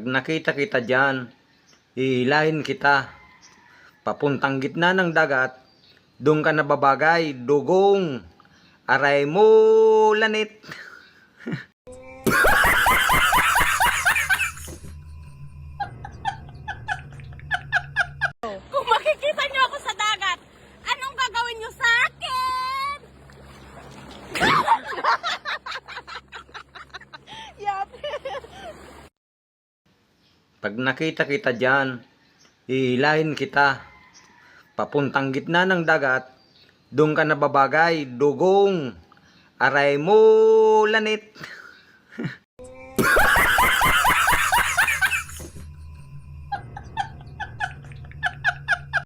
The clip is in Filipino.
Pag nakita kita dyan, ihilahin kita. Papuntang gitna ng dagat, doon ka nababagay, dugong. Aray mo, lanit. Kung makikita niyo ako sa dagat, anong gagawin niyo sa akin? Yap. Pag nakita kita dyan, ihilahin kita. Papuntang gitna ng dagat, doon ka nababagay, dugong. Aray mo, lanit.